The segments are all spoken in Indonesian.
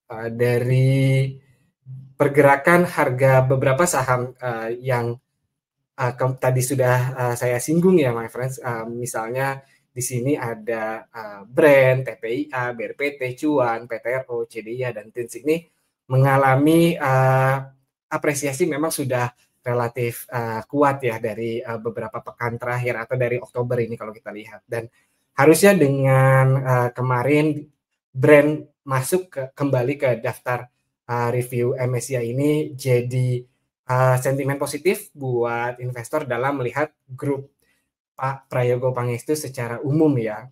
dari pergerakan harga beberapa saham yang tadi sudah saya singgung ya, my friends. Misalnya di sini ada Brand, TPIA, BRPT, Cuan, PTRO, CDIA, dan TINS ini mengalami apresiasi memang sudah relatif kuat ya dari beberapa pekan terakhir atau dari Oktober ini kalau kita lihat. Dan harusnya dengan kemarin Brand masuk kembali ke daftar review MSCI ini jadi sentimen positif buat investor dalam melihat grup Pak Prayogo Pangestu secara umum ya.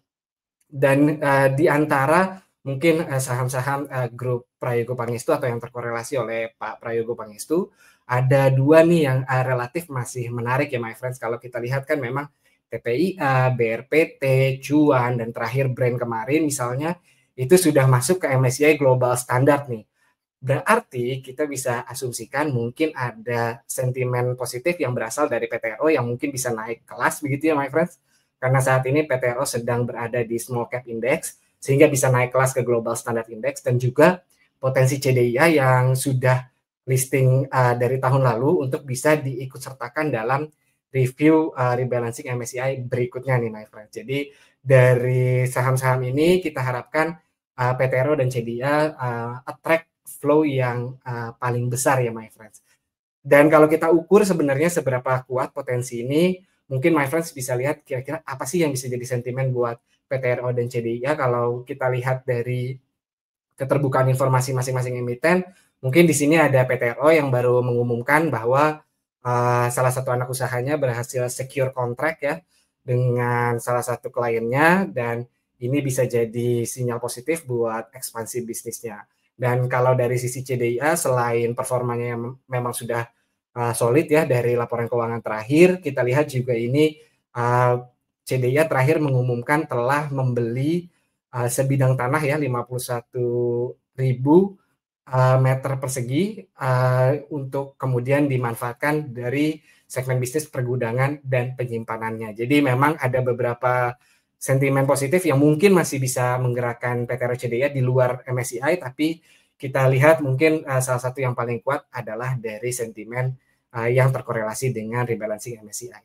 Dan di antara mungkin saham-saham grup Prayogo Pangestu atau yang terkorelasi oleh Pak Prayogo Pangestu, ada dua nih yang relatif masih menarik ya my friends. Kalau kita lihat kan memang TPIA, BRPT, Cuan, dan terakhir Brand kemarin misalnya, itu sudah masuk ke MSCI Global Standard nih. Berarti kita bisa asumsikan mungkin ada sentimen positif yang berasal dari PTRO yang mungkin bisa naik kelas begitu ya my friends. Karena saat ini PTRO sedang berada di small cap index sehingga bisa naik kelas ke Global Standard Index, dan juga potensi CDIA yang sudah listing dari tahun lalu untuk bisa diikut sertakan dalam review rebalancing MSCI berikutnya nih my friends. Jadi dari saham-saham ini kita harapkan PTRO dan CDIA attract flow yang paling besar ya my friends. Dan kalau kita ukur sebenarnya seberapa kuat potensi ini, mungkin my friends bisa lihat kira-kira apa sih yang bisa jadi sentimen buat PTRO dan CDIA. Kalau kita lihat dari keterbukaan informasi masing-masing emiten, mungkin di sini ada PTRO yang baru mengumumkan bahwa salah satu anak usahanya berhasil secure kontrak ya dengan salah satu kliennya, dan ini bisa jadi sinyal positif buat ekspansi bisnisnya. Dan kalau dari sisi CDIA, selain performanya yang memang sudah solid ya dari laporan keuangan terakhir, kita lihat juga ini CDIA terakhir mengumumkan telah membeli sebidang tanah ya 51.000 meter persegi untuk kemudian dimanfaatkan dari segmen bisnis pergudangan dan penyimpanannya. Jadi memang ada beberapa sentimen positif yang mungkin masih bisa menggerakkan PTRO CDIA di luar MSCI, tapi kita lihat mungkin salah satu yang paling kuat adalah dari sentimen yang terkorelasi dengan rebalancing MSCI.